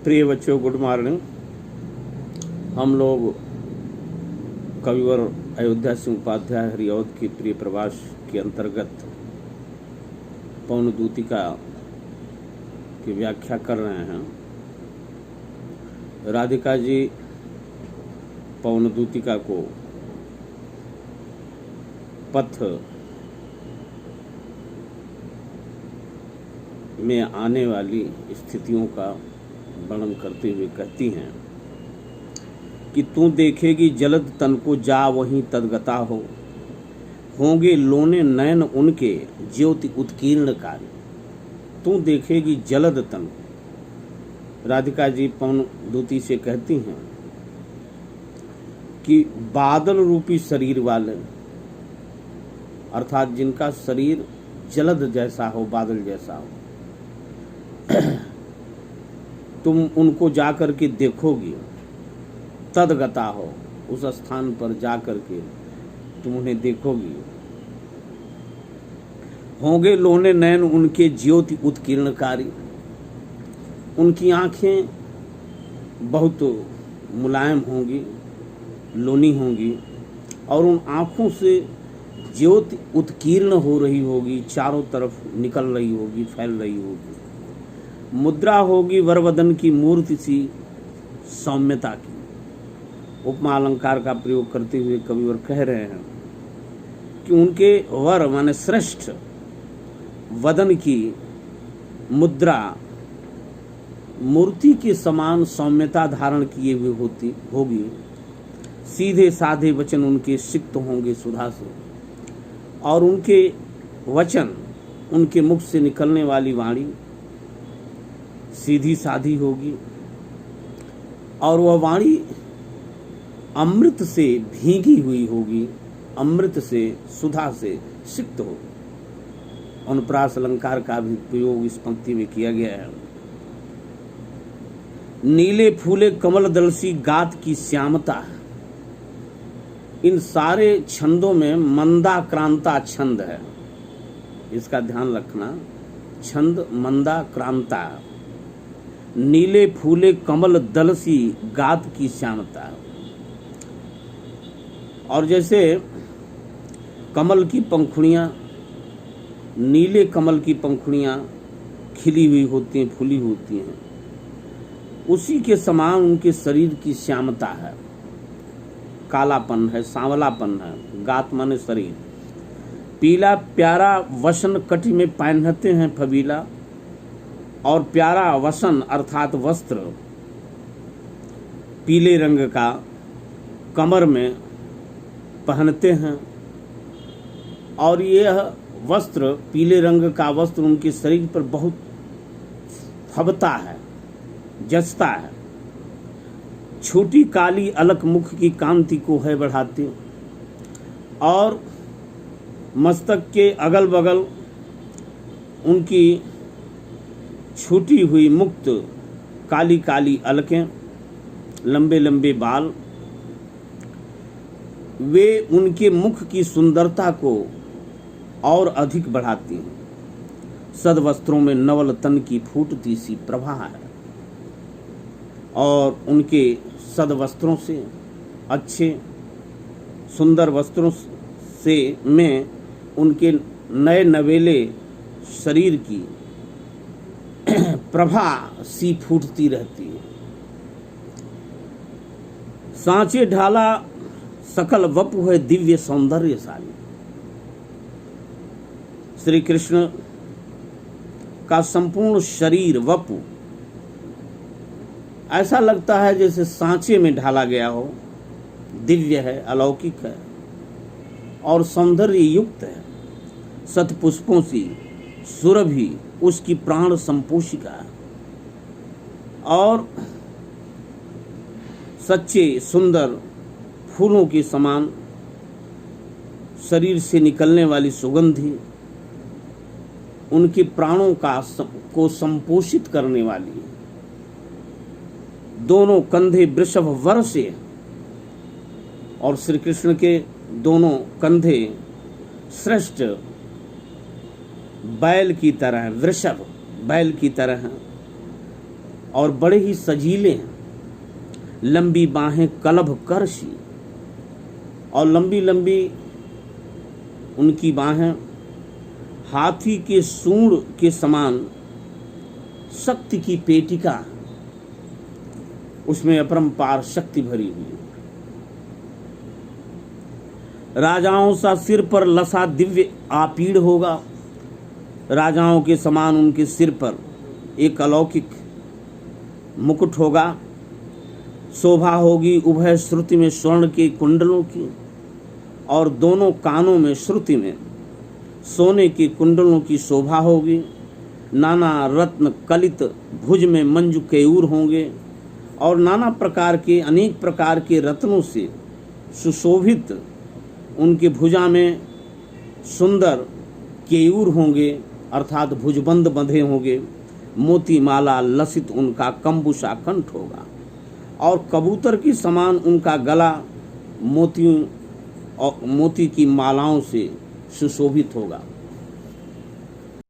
प्रिय बच्चों, good morning. हम लोग कविवर अयोध्या सिंह उपाध्याय हरिऔध की प्रिय प्रवास के अंतर्गत पौन दूतिका की व्याख्या कर रहे हैं। राधिका जी पौन दूतिका को पथ में आने वाली स्थितियों का वर्णन करते हुए कहती हैं कि तू देखेगी जलद तन को जा वहीं तदगता होंगे लोने नयन उनके ज्योति उत्कीर्ण कार्य। तू देखेगी जलद तन। राधिका जी पौन दूती से कहती हैं कि बादल रूपी शरीर वाले, अर्थात जिनका शरीर जलद जैसा हो, बादल जैसा हो, तुम उनको जाकर के देखोगी, तदगता हो, उस स्थान पर जाकर के तुम उन्हें देखोगी। होंगे लोने नयन उनके ज्योति उत्कीर्णकारी। उनकी आंखें बहुत मुलायम होंगी, लोनी होंगी और उन आंखों से ज्योति उत्कीर्ण हो रही होगी, चारों तरफ निकल रही होगी, फैल रही होगी। मुद्रा होगी वरवदन की मूर्ति सी सौम्यता की। उपमा अलंकार का प्रयोग करते हुए कविवर कह रहे हैं कि उनके वर माने श्रेष्ठ वदन की मुद्रा मूर्ति के समान सौम्यता धारण किए हुए होगी। सीधे साधे वचन उनके सिक्त होंगे सुधा से, और उनके वचन, उनके मुख से निकलने वाली वाणी सीधी साधी होगी और वह वाणी अमृत से भीगी हुई होगी, अमृत से, सुधा से सिक्त होगी। अनुप्रास अलंकार का भी प्रयोग इस पंक्ति में किया गया है। नीले फूले कमल दलसी गात की श्यामता। इन सारे छंदों में मंदाक्रांता छंद है, इसका ध्यान रखना। छंद मंदाक्रांता। नीले फूले कमल दलसी गात की श्यामता। और जैसे कमल की पंखुड़ियाँ, नीले कमल की पंखुड़ियाँ खिली हुई होती हैं, फूली होती हैं, उसी के समान उनके शरीर की श्यामता है, कालापन है, सांवलापन है। गात माने शरीर। पीला प्यारा वसन कटी में पहनते हैं फबीला, और प्यारा वसन अर्थात वस्त्र पीले रंग का कमर में पहनते हैं, और यह वस्त्र, पीले रंग का वस्त्र उनके शरीर पर बहुत फबता है, जचता है। छोटी काली अलक मुख की कांति को है बढ़ाती, और मस्तक के अगल बगल उनकी छूटी हुई मुक्त काली काली अलकें, लंबे लंबे बाल, वे उनके मुख की सुंदरता को और अधिक बढ़ाती हैं। सदवस्त्रों में नवल तन की फूटती सी प्रभा है, और उनके सदवस्त्रों से, अच्छे सुंदर वस्त्रों से में उनके नए नवेले शरीर की प्रभा सी फूटती रहती है। सांचे ढाला सकल वपु है दिव्य सौंदर्यशाली। श्री कृष्ण का संपूर्ण शरीर वपु ऐसा लगता है जैसे सांचे में ढाला गया हो, दिव्य है, अलौकिक है और सौंदर्य युक्त है। शतपुष्पों सी सुरभि उसकी प्राण संपोषिका है, और सच्चे सुंदर फूलों के समान शरीर से निकलने वाली सुगंधी उनके प्राणों को संपोषित करने वाली। दोनों कंधे वृषभ वर से, और श्री कृष्ण के दोनों कंधे श्रेष्ठ बैल की तरह, वृषभ बैल की तरह हैं, और बड़े ही सजीले हैं। लंबी बाहें कलभ करशी, और लंबी लंबी उनकी बाहें हाथी के सूंड के समान शक्ति की पेटिका, उसमें अपरंपार शक्ति भरी हुई है। राजाओं सा सिर पर लसा दिव्य आपीड़ होगा, राजाओं के समान उनके सिर पर एक अलौकिक मुकुट होगा। शोभा होगी उभय श्रुति में स्वर्ण के कुंडलों की, और दोनों कानों में श्रुति में सोने के कुंडलों की शोभा होगी। नाना रत्न कलित भुज में मंजू केयूर होंगे, और नाना प्रकार के अनेक प्रकार के रत्नों से सुशोभित उनके भुजा में सुंदर केयूर होंगे, अर्थात भुजबंद बंधे होंगे। मोती माला लसित उनका कंबुशा कंठ होगा, और कबूतर की समान उनका गला मोती की मालाओं से सुशोभित होगा।